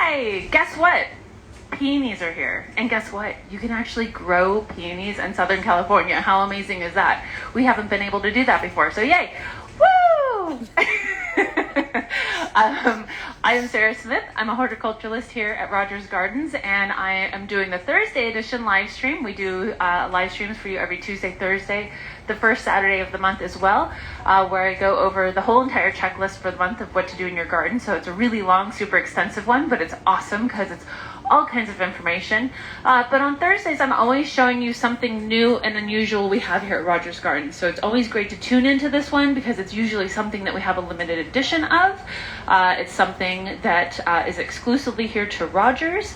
Hi! Guess what? Peonies are here. And guess what? You can actually grow peonies in Southern California. How amazing is that? We haven't been able to do that before, so yay! Woo! I am Sarah Smith. I'm a horticulturist here at Rogers Gardens, and I am doing the Thursday edition live stream. We do live streams for you every Tuesday, Thursday, the first Saturday of the month as well, where I go over the whole entire checklist for the month of what to do in your garden. So it's a really long, super extensive one, but it's awesome because it's all kinds of information. But on Thursdays, I'm always showing you something new and unusual we have here at Rogers Gardens. So it's always great to tune into this one because it's usually something that we have a limited edition of. It's something that is exclusively here to Rogers,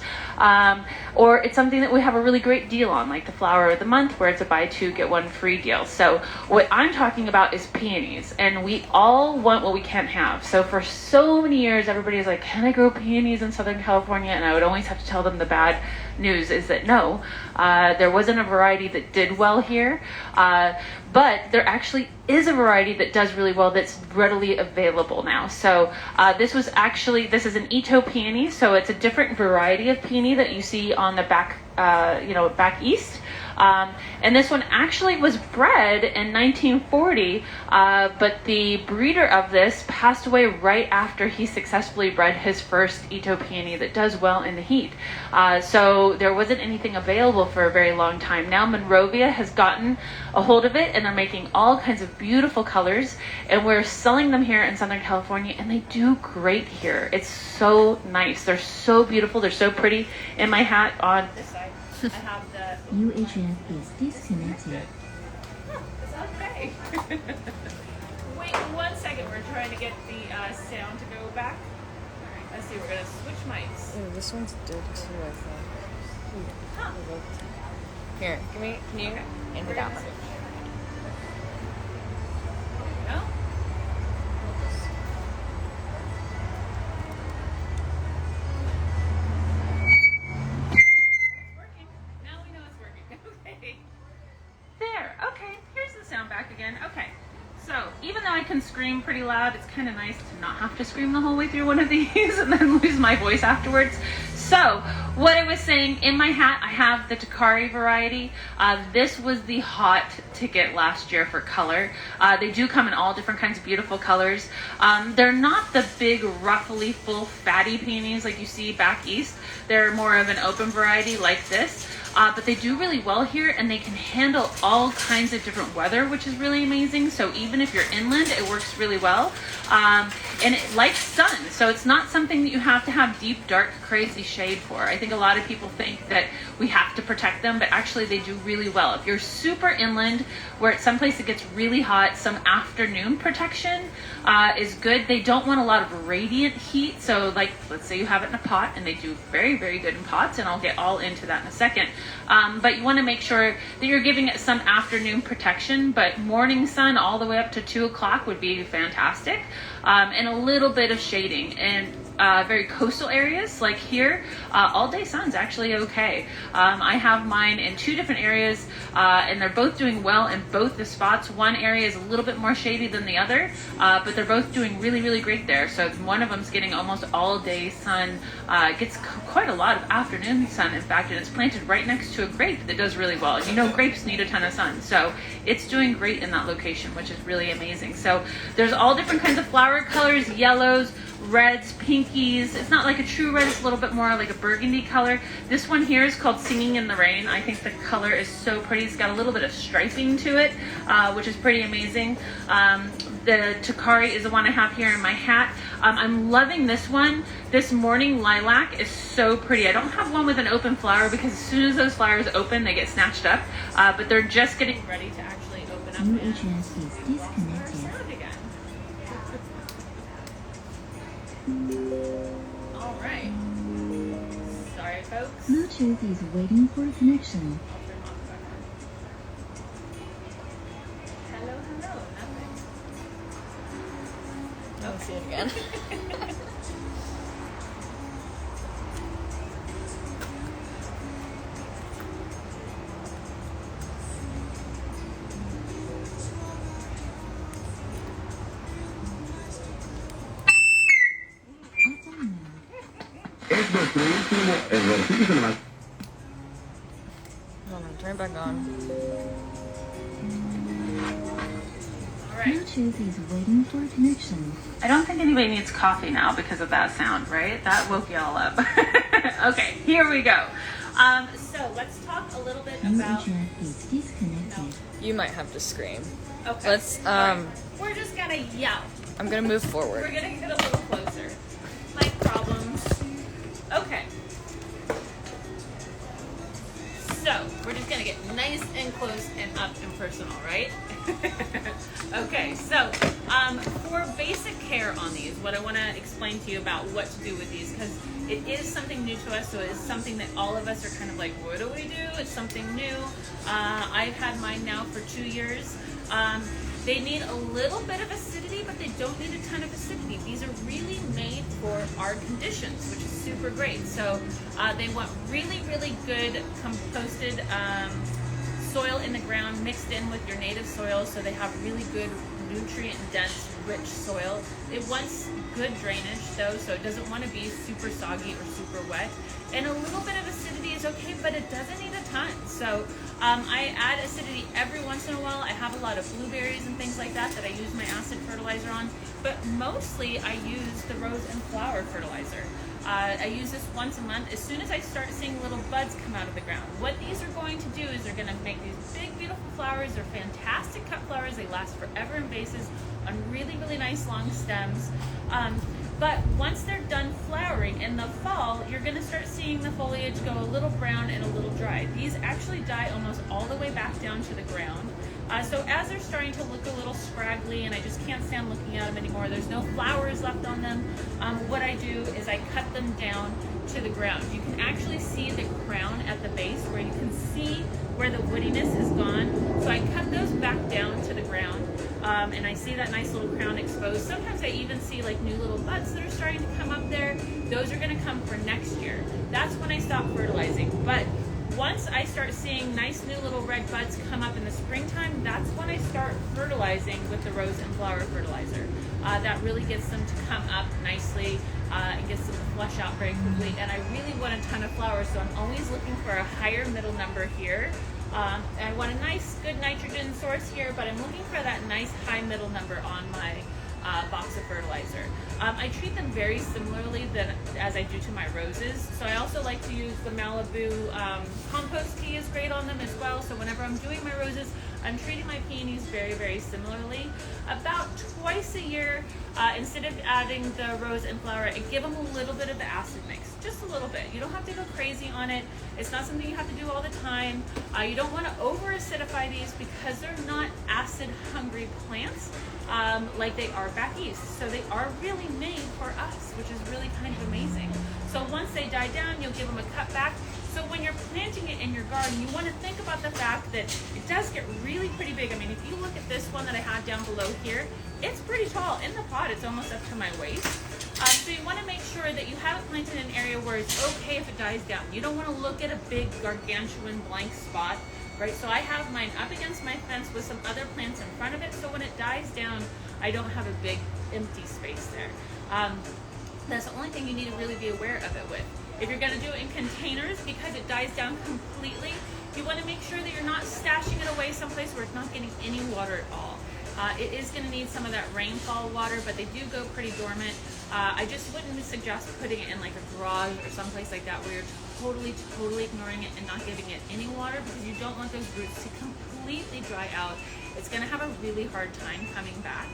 or it's something that we have a really great deal on, like the flower of the month, where it's a buy two, get one free deal. So what I'm talking about is peonies, and we all want what we can't have. So for so many years, everybody's like, can I grow peonies in Southern California? And I would always have to tell them the bad news is that no, there wasn't a variety that did well here, but there actually is a variety that does really well that's readily available now. So this is an Itoh Peony, so it's a different variety of peony that you see on the back, back east. And this one actually was bred in 1940, but the breeder of this passed away right after he successfully bred his first Itoh Peony that does well in the heat. So there wasn't anything available for a very long time. Now Monrovia has gotten a hold of it, and they're making all kinds of beautiful colors, and we're selling them here in Southern California, and they do great here. It's so nice. They're so beautiful. They're so pretty. In my hat on this side, I have the UHF is disconnected. It's okay. Wait 1 second. We're trying to get the sound to go back. All right, let's see. We're gonna switch mics. Ooh, this one's dead too, I think. Huh. Here, can you hand it out? There we go. Sound back again. Okay, so even though I can scream pretty loud, it's kind of nice to not have to scream the whole way through one of these and then lose my voice afterwards. So what I was saying, in my hat I have the Peony variety. This was the hot ticket last year for color. They do come in all different kinds of beautiful colors. They're not the big ruffly full fatty peonies like you see back east. They're more of an open variety like this. But they do really well here, and they can handle all kinds of different weather, which is really amazing. So even if you're inland, it works really well. And it likes sun, so it's not something that you have to have deep, dark, crazy shade for. I think a lot of people think that we have to protect them, but actually they do really well. If you're super inland, where it's someplace that gets really hot, some afternoon protection is good. They don't want a lot of radiant heat, so like, let's say you have it in a pot, and they do very, very good in pots, and I'll get all into that in a second. But you want to make sure that you're giving it some afternoon protection, but morning sun all the way up to 2 o'clock would be fantastic. And a little bit of shading. And very coastal areas like here, all day sun's actually okay. I have mine in 2 different areas, and they're both doing well in both the spots. One area is a little bit more shady than the other, but they're both doing really, really great there. So one of them's getting almost all day sun, gets quite a lot of afternoon sun, in fact, and it's planted right next to a grape that does really well. And you know grapes need a ton of sun, so it's doing great in that location, which is really amazing. So there's all different kinds of flower colors, yellows, reds, pinkies. It's not like a true red, it's a little bit more like a burgundy color. This one here is called Singing in the Rain. I think the color is so pretty. It's got a little bit of striping to it, which is pretty amazing. The Peony is the one I have here in my hat. I'm loving this one. This Morning Lilac is so pretty. I don't have one with an open flower because as soon as those flowers open, they get snatched up, but they're just getting ready to actually open up. UHF is disconnected. Sound again. All right. Sorry, folks. Bluetooth is waiting for connection. Hello, nothing. I'll see it again. Es nuestro último errorcito nomás. Hold on, turn it back on. All right. Bluetooth is waiting for connection. I don't think anybody needs coffee now because of that sound, right? That woke y'all up. Okay, here we go. So let's talk a little bit New about. address is disconnected. You might have to scream. Okay. Let's, All right. We're just gonna yell. I'm gonna move We're forward. gonna get a little closer. Mic problems. Okay. So we're just gonna get nice and close and up and personal, right? Okay. So for basic care on these, what I want to explain to you about what to do with these, because it is something new to us, so it is something that all of us are kind of like, what do we do? It's something new. I've had mine now for 2 years. They need a little bit of acidity, but they don't need a ton of acidity. These are really made for our conditions, which is super great. So they want really, really good composted soil in the ground mixed in with your native soil, so they have really good nutrient-dense, rich soil. It wants good drainage though, so it doesn't want to be super soggy or super wet. And a little bit of acidity is okay, but it doesn't need a ton. So I add acidity every once in a while. I have a lot of blueberries and things like that I use my acid fertilizer on, but mostly I use the rose and flower fertilizer. I use this once a month. As soon as I start seeing little buds come out of the ground, what these are going to do is they're going to make these big, beautiful flowers. They're fantastic cut flowers. They last forever in vases on really, really nice long stems. But once they're done flowering in the fall, you're going to start seeing the foliage go a little brown and a little dry. These actually die almost all the way back down to the ground. So as they're starting to look a little scraggly and I just can't stand looking at them anymore, there's no flowers left on them, what I do is I cut them down to the ground. You can actually see the crown at the base where you can see where the woodiness is gone. So I cut those back down to the ground and I see that nice little crown exposed. Sometimes I even see like new little buds that are starting to come up there. Those are going to come for next year. That's when I stop fertilizing. But once I start seeing nice new little red buds come up in the springtime, that's when I start fertilizing with the rose and flower fertilizer. That really gets them to come up nicely and gets them to flush out very quickly. And I really want a ton of flowers, so I'm always looking for a higher middle number here. I want a nice, good nitrogen source here, but I'm looking for that nice high middle number on my box of fertilizer. I treat them very similarly as I do to my roses. So I also like to use the Malibu compost tea is great on them as well. So whenever I'm doing my roses, I'm treating my peonies very, very similarly. About twice a year, instead of adding the rose and flower, I give them a little bit of the acid mix, just a little bit. You don't have to go crazy on it. It's not something you have to do all the time. You don't want to over acidify these because they're not acid hungry plants. Like they are back east. So they are really made for us, which is really kind of amazing. So once they die down, you'll give them a cut back. So when you're planting it in your garden, you want to think about the fact that it does get really pretty big. I mean, if you look at this one that I had down below here, it's pretty tall. In the pot, it's almost up to my waist. So you want to make sure that you have it planted in an area where it's okay if it dies down. You don't want to look at a big gargantuan blank spot. Right, so I have mine up against my fence with some other plants in front of it, so when it dies down, I don't have a big empty space there. That's the only thing you need to really be aware of it with. If you're going to do it in containers, because it dies down completely, you want to make sure that you're not stashing it away someplace where it's not getting any water at all. It is going to need some of that rainfall water, but they do go pretty dormant. I just wouldn't suggest putting it in like a garage or someplace like that where you're totally ignoring it and not giving it any water, because you don't want those roots to completely dry out. It's going to have a really hard time coming back.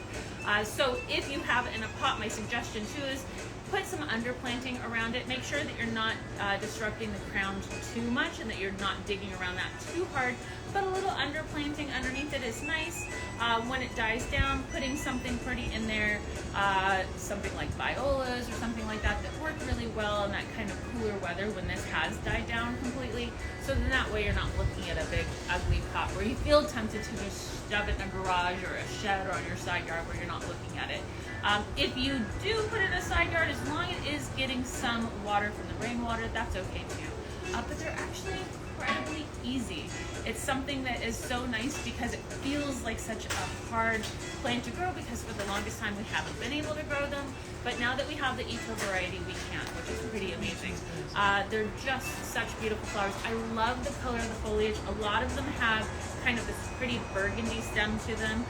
So if you have it in a pot, my suggestion too is put some underplanting around it. Make sure that you're not disrupting the crown too much and that you're not digging around that too hard. Put a little underplanting underneath it is nice. When it dies down, putting something pretty in there, something like violas or something like that work really well in that kind of cooler weather when this has died down completely. So then that way you're not looking at a big ugly pot where you feel tempted to just shove it in a garage or a shed or on your side yard where you're not looking at it. If you do put it in a side yard, as long as it is getting some water from the rainwater, that's okay too. But they're actually incredibly easy. It's something that is so nice because it feels like such a hard plant to grow, because for the longest time we haven't been able to grow them. But now that we have the Itoh variety, we can, which is pretty amazing. They're just such beautiful flowers. I love the color of the foliage. A lot of them have kind of this pretty burgundy stem to them,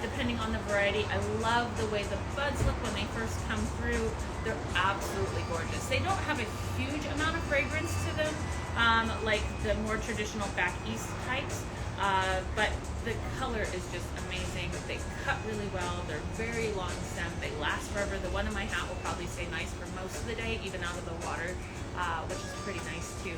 depending on the variety. I love the way the buds look when they first come through. They're absolutely gorgeous. They don't have a huge amount of fragrance to them, like the more traditional back east types, but the color is just amazing. They cut really well. They're very long stem. They last forever. The one in my hat will probably stay nice for most of the day, even out of the water, which is pretty nice too.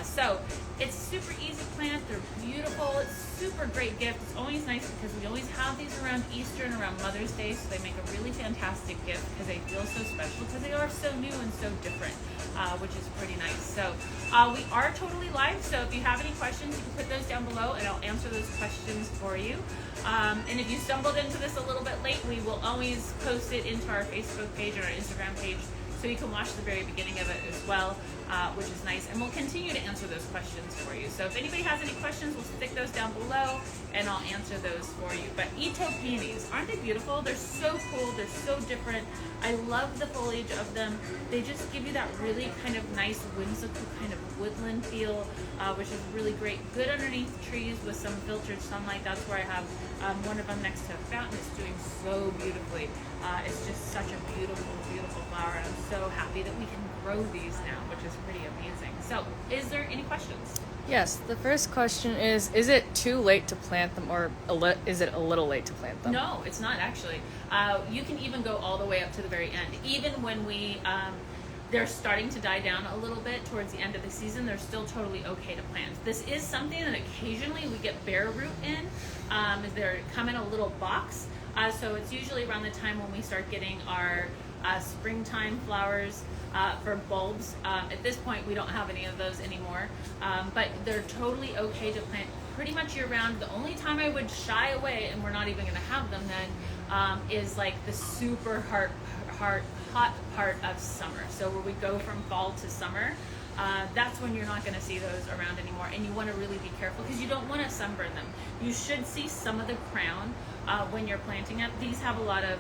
So it's super easy to plant. They're beautiful. It's super great gift. It's always nice because we always have these around Easter and around Mother's Day, so they make a really fantastic gift because they feel so special, because they are so new and so different, which is pretty nice. So we are totally live, so if you have any questions, you can put those down below and I'll answer those questions for you. And if you stumbled into this a little bit late, we will always post it into our Facebook page and our Instagram page, so you can watch the very beginning of it as well, which is nice. And we'll continue to answer those questions for you. So if anybody has any questions, we'll stick those down below and I'll answer those for you. But Itoh Peonies, aren't they beautiful? They're so cool. They're so different. I love the foliage of them. They just give you that really kind of nice, whimsical kind of woodland feel, which is really great. Good underneath trees with some filtered sunlight. That's where I have one of them next to a fountain. It's doing so beautifully. It's just such a beautiful, beautiful flower. And I'm so happy that we can grow these now, which is pretty amazing. So is there any questions? Yes, the first question is it too late to plant them, or is it a little late to plant them? No, it's not actually. You can even go all the way up to the very end. Even when they're starting to die down a little bit towards the end of the season, they're still totally okay to plant. This is something that occasionally we get bare root in. They come in a little box. So it's usually around the time when we start getting our springtime flowers for bulbs. At this point, we don't have any of those anymore, but they're totally okay to plant pretty much year round. The only time I would shy away, and we're not even going to have them then, is like the super hot part of summer. So where we go from fall to summer, that's when you're not going to see those around anymore, and you want to really be careful because you don't want to sunburn them. You should see some of the crown when you're planting it. These have a lot of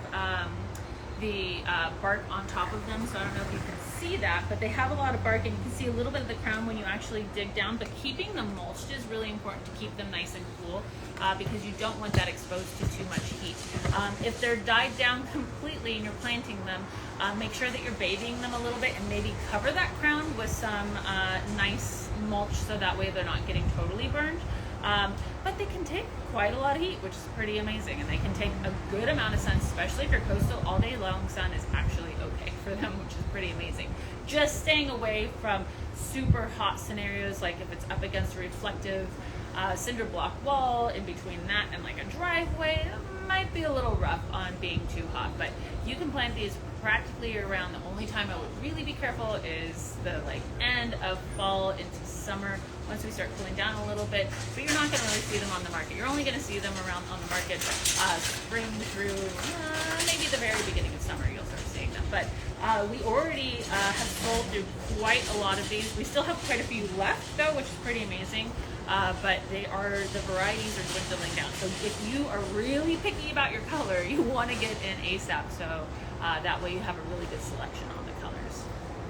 the bark on top of them, so I don't know if you can see that, but they have a lot of bark, and you can see a little bit of the crown when you actually dig down. But keeping them mulched is really important to keep them nice and cool, because you don't want that exposed to too much heat. If they're died down completely and you're planting them, make sure that you're bathing them a little bit and maybe cover that crown with some nice mulch, so that way they're not getting totally burned. But they can take quite a lot of heat, which is pretty amazing, and they can take a good amount of sun, especially if you're coastal. All day long sun is actually okay for them, which is pretty amazing. Just staying away from super hot scenarios, like if it's up against a reflective cinder block wall, in between that and like a driveway, it might be a little rough on being too hot. But you can plant these practically year round. The only time I would really be careful is the end of fall into summer, once we start cooling down a little bit. But you're not going to really see them on the market. You're only going to see them around on the market spring through maybe the very beginning of summer. You'll start seeing them. But we already have sold through quite a lot of these. We still have quite a few left though, which is pretty amazing. But the varieties are dwindling down. So if you are really picky about your color, you want to get in ASAP. So that way you have a really good selection on the colors.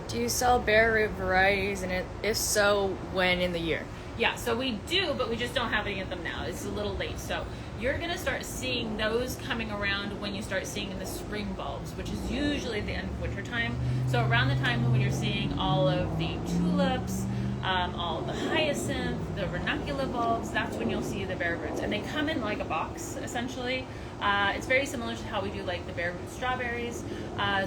Do you sell bare root varieties, and if so, when in the year? Yeah, so we do, but we just don't have any of them now. It's a little late. So you're going to start seeing those coming around when you start seeing the spring bulbs, which is usually at the end of winter time. So around the time when you're seeing all of the tulips, all the hyacinth, the ranunculus bulbs, that's when you'll see the bare roots. And they come in like a box, essentially. It's very similar to how we do like the bare root strawberries.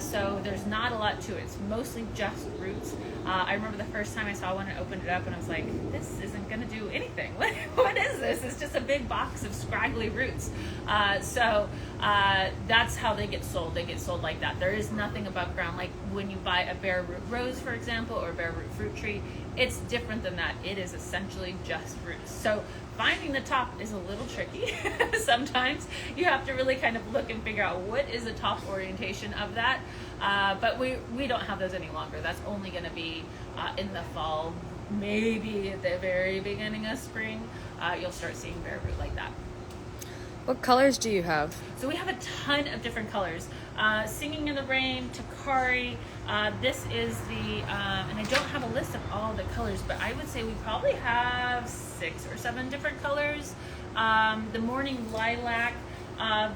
So there's not a lot to it. It's mostly just roots. I remember the first time I saw one and opened it up and I was like, this isn't going to do anything. What is this? It's just a big box of scraggly roots. So that's how they get sold. They get sold like that. There is nothing above ground. Like when you buy a bare root rose, for example, or a bare root fruit tree, it's different than that. It is essentially just roots. So finding the top is a little tricky. Sometimes you have to really kind of look and figure out what is the top orientation of that. But we don't have those any longer. That's only going to be in the fall, maybe at the very beginning of spring, you'll start seeing bare root like that. What colors do you have? So we have a ton of different colors. Singing in the Rain, Takari. This is the, and I don't have a list of all the colors, but I would say we probably have 6 or 7 different colors. The Morning Lilac.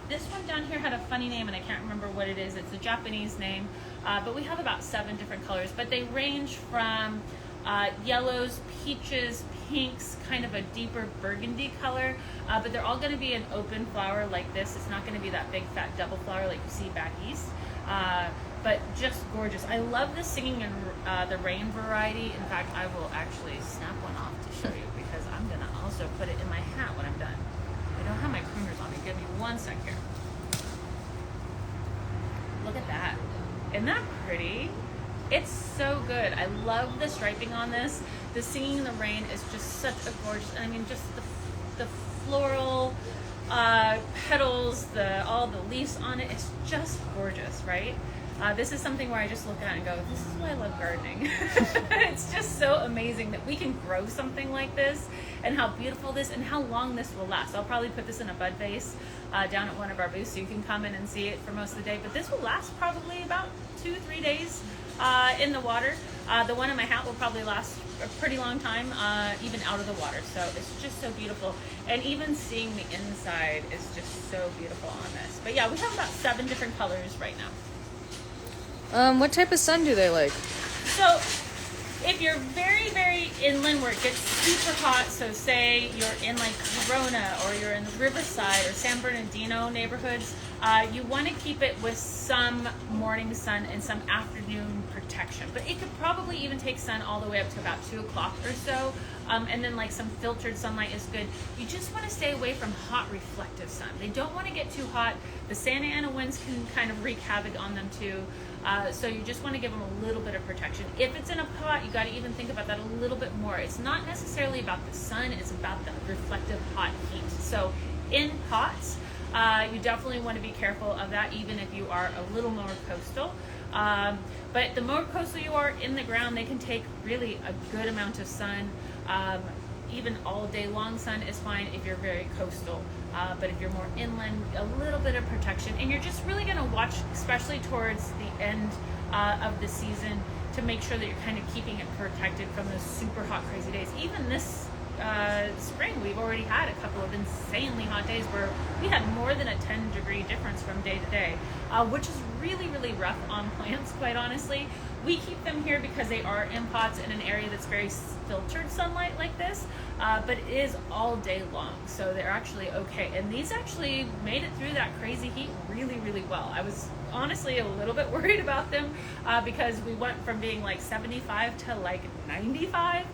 This one down here had a funny name and I can't remember what it is. It's a Japanese name, but we have about 7 different colors, but they range from yellows, peaches, pinks, kind of a deeper burgundy color, but they're all going to be an open flower like this. It's not going to be that big fat double flower like you see back east, but just gorgeous. I love the Singing in the Rain variety. In fact, I will actually snap one off to show you because I'm going to also put it in my hat when I'm done. I don't have my crooners on me. Give me one sec here. Look at that. Isn't that pretty? It's so good. I love the striping on this. The Singing in the Rain is just such a gorgeous, I mean, just the floral petals, all the leaves on it. It's just gorgeous, right? This is something where I just look at it and go, this is why I love gardening. It's just so amazing that we can grow something like this and how beautiful this and how long this will last. I'll probably put this in a bud vase down at one of our booths so you can come in and see it for most of the day. But this will last probably about 2-3 days in the water. The one in my hat will probably last a pretty long time, even out of the water. So it's just so beautiful. And even seeing the inside is just so beautiful on this. But yeah, we have about 7 different colors right now. What type of sun do they like? So if you're very, very inland where it gets super hot, so say you're in like Corona or you're in the Riverside or San Bernardino neighborhoods, you want to keep it with some morning sun and some afternoon protection. But it could probably even take sun all the way up to about 2 o'clock or so. And then like some filtered sunlight is good. You just want to stay away from hot reflective sun. They don't want to get too hot. The Santa Ana winds can kind of wreak havoc on them too. So you just want to give them a little bit of protection. If it's in a pot, you got to even think about that a little bit more. It's not necessarily about the sun, it's about the reflective hot heat. So in pots, you definitely want to be careful of that, even if you are a little more coastal. But the more coastal you are in the ground, they can take really a good amount of sun. Even all day long sun is fine if you're very coastal. But if you're more inland, a little bit of protection. And you're just really going to watch, especially towards the end of the season, to make sure that you're kind of keeping it protected from those super hot, crazy days. Even this spring, we've already had a couple of insanely hot days where we had more than a 10-degree difference from day to day, which is really, really rough on plants, quite honestly. We keep them here because they are in pots in an area that's very filtered sunlight like this, but it is all day long, so they're actually okay. And these actually made it through that crazy heat really, really well. I was honestly a little bit worried about them because we went from being like 75 to like 95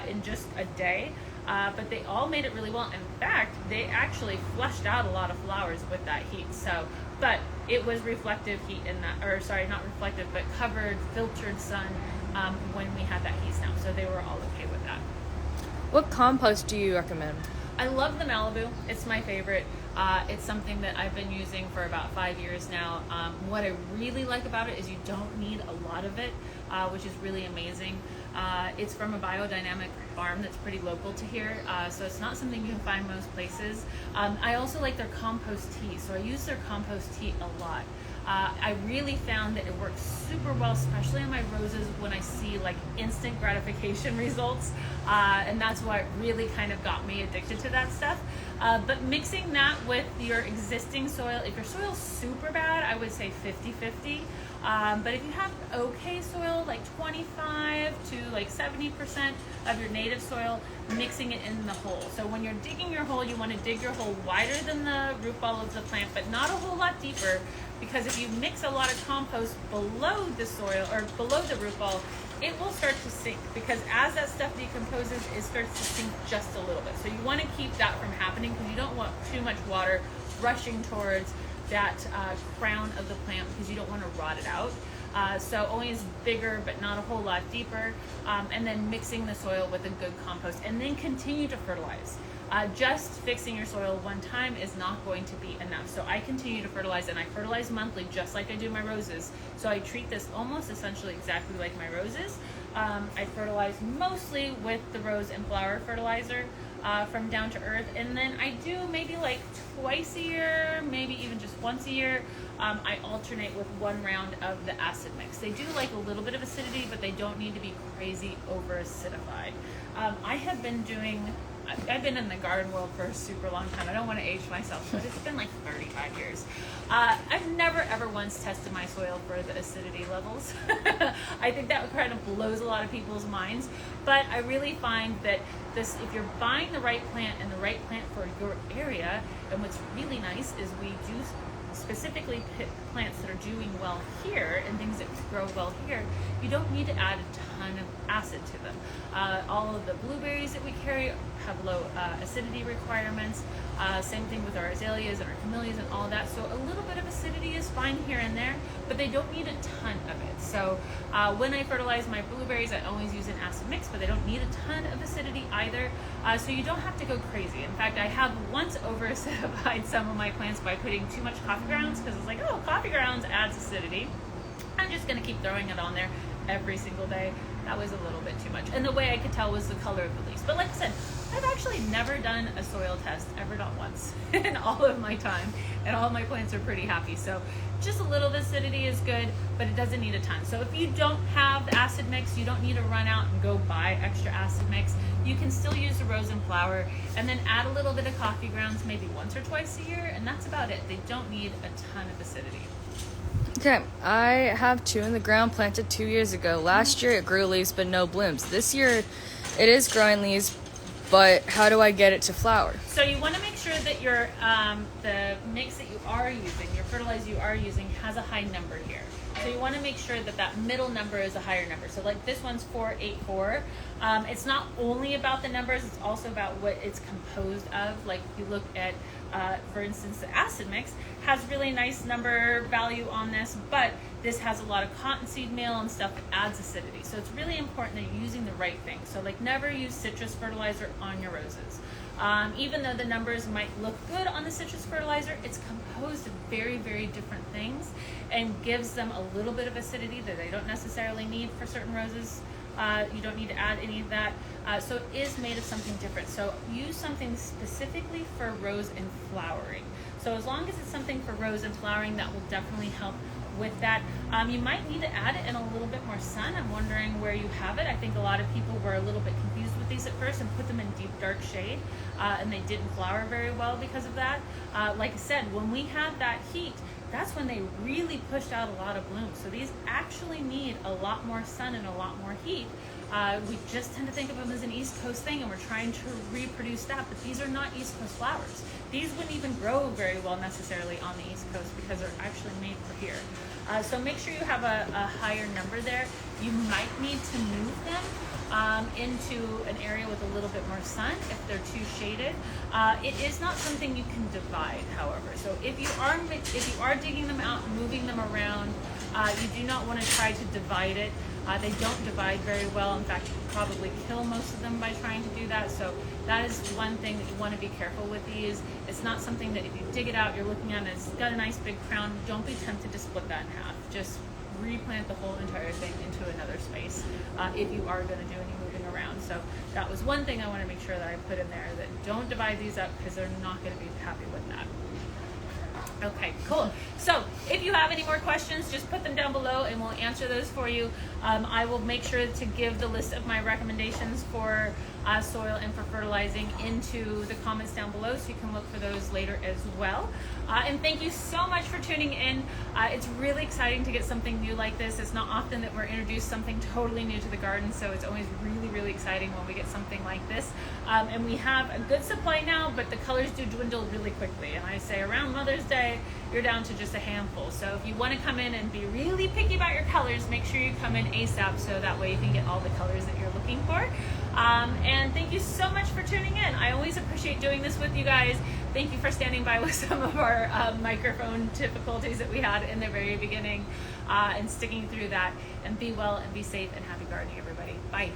in just a day. But they all made it really well. In fact, they actually flushed out a lot of flowers with that heat. So, but it was reflective heat in that, or sorry, not reflective, but covered, filtered sun when we had that heat snap. So they were all okay with that. What compost do you recommend? I love the Malibu. It's my favorite. It's something that I've been using for about 5 years now. What I really like about it is you don't need a lot of it, which is really amazing. It's from a biodynamic farm that's pretty local to here, so it's not something you can find most places. I also like their compost tea, so I use their compost tea a lot. I really found that it works super well, especially on my roses when I see like instant gratification results, and that's why it really kind of got me addicted to that stuff. But mixing that with your existing soil, if your soil's super bad, I would say 50-50. But if you have okay soil, like 25 to like 70% of your native soil, mixing it in the hole. So when you're digging your hole, you want to dig your hole wider than the root ball of the plant, but not a whole lot deeper, because if you mix a lot of compost below the soil or below the root ball, it will start to sink, because as that stuff decomposes, it starts to sink just a little bit. So you want to keep that from happening, because you don't want too much water rushing towards that crown of the plant, because you don't want to rot it out. So always bigger, but not a whole lot deeper, and then mixing the soil with a good compost, and then continue to fertilize. Just fixing your soil one time is not going to be enough. So I continue to fertilize, and I fertilize monthly just like I do my roses. So I treat this almost essentially exactly like my roses. I fertilize mostly with the rose and flower fertilizer from Down to Earth, and then I do maybe like twice a year, maybe even just once a year. I alternate with one round of the acid mix. They do like a little bit of acidity, but they don't need to be crazy over acidified. I've been in the garden world for a super long time. I don't want to age myself, but it's been like 35 years. I've never ever once tested my soil for the acidity levels. I think that kind of blows a lot of people's minds, but I really find that if you're buying the right plant and the right plant for your area, and what's really nice is we do specifically pick plants that are doing well here and things that grow well here, you don't need to add a ton of acid to them. All of the blueberries that we carry have low acidity requirements. Same thing with our azaleas and our camellias and all that. So a little bit of acidity is fine here and there, but they don't need a ton of it. So when I fertilize my blueberries, I always use an acid mix, but they don't need a ton of acidity either. So you don't have to go crazy. In fact, I have once over acidified some of my plants by putting too much coffee grounds, because it's like, oh, coffee grounds adds acidity. I'm just gonna keep throwing it on there every single day. That was a little bit too much. And the way I could tell was the color of the leaves. But like I said, I've actually never done a soil test, ever, not once, in all of my time. And all of my plants are pretty happy. So just a little acidity is good, but it doesn't need a ton. So if you don't have the acid mix, you don't need to run out and go buy extra acid mix. You can still use the rose and flower, and then add a little bit of coffee grounds maybe once or twice a year, and that's about it. They don't need a ton of acidity. Okay, I have 2 in the ground planted 2 years ago. Last year it grew leaves but no blooms. This year it is growing leaves, but how do I get it to flower? So you want to make sure that your the mix that you are using, your fertilizer you are using, has a high number here. So you want to make sure that that middle number is a higher number. So like this one's 484. It's not only about the numbers, it's also about what it's composed of. Like if you look at, for instance, the acid mix has really nice number value on this, but this has a lot of cottonseed meal and stuff that adds acidity. So it's really important that you're using the right thing. So like never use citrus fertilizer on your roses. Even though the numbers might look good on the citrus fertilizer, it's composed of very, very different things and gives them a little bit of acidity that they don't necessarily need for certain roses. You don't need to add any of that. So it is made of something different. So use something specifically for rose and flowering. So as long as it's something for rose and flowering, that will definitely help with that. You might need to add it in a little bit more sun. I'm wondering where you have it. I think a lot of people were a little bit confused with these at first and put them in deep dark shade, and they didn't flower very well because of that. Like I said, when we had that heat, that's when they really pushed out a lot of blooms. So these actually need a lot more sun and a lot more heat. We just tend to think of them as an East Coast thing, and we're trying to reproduce that, but these are not East Coast flowers. These wouldn't even grow very well necessarily on the East Coast because they're actually made for here. So make sure you have a higher number there. You might need to move them into an area with a little bit more sun if they're too shaded. It is not something you can divide, however. So if you are digging them out and moving them around, you do not want to try to divide it. They don't divide very well. In fact, you could probably kill most of them by trying to do that. So that is one thing that you want to be careful with these. It's not something that if you dig it out, you're looking at it, it's got a nice big crown. Don't be tempted to split that in half. Just replant the whole entire thing into another space if you are going to do any moving around. So that was one thing I want to make sure that I put in there, that don't divide these up because they're not going to be happy with that. Okay, cool. So if you have any more questions, just put them down below and we'll answer those for you. I will make sure to give the list of my recommendations for soil and for fertilizing into the comments down below, so you can look for those later as well. And thank you so much for tuning in. It's really exciting to get something new like this. It's not often that we're introduced something totally new to the garden, so it's always really, really exciting when we get something like this. And we have a good supply now, but the colors do dwindle really quickly. And I say around Mother's Day, you're down to just a handful. So if you want to come in and be really picky about your colors, make sure you come in ASAP so that way you can get all the colors that you're looking for. And thank you so much for tuning in. I always appreciate doing this with you guys. Thank you for standing by with some of our microphone difficulties that we had in the very beginning and sticking through that. And be well and be safe and happy gardening, everybody. Bye.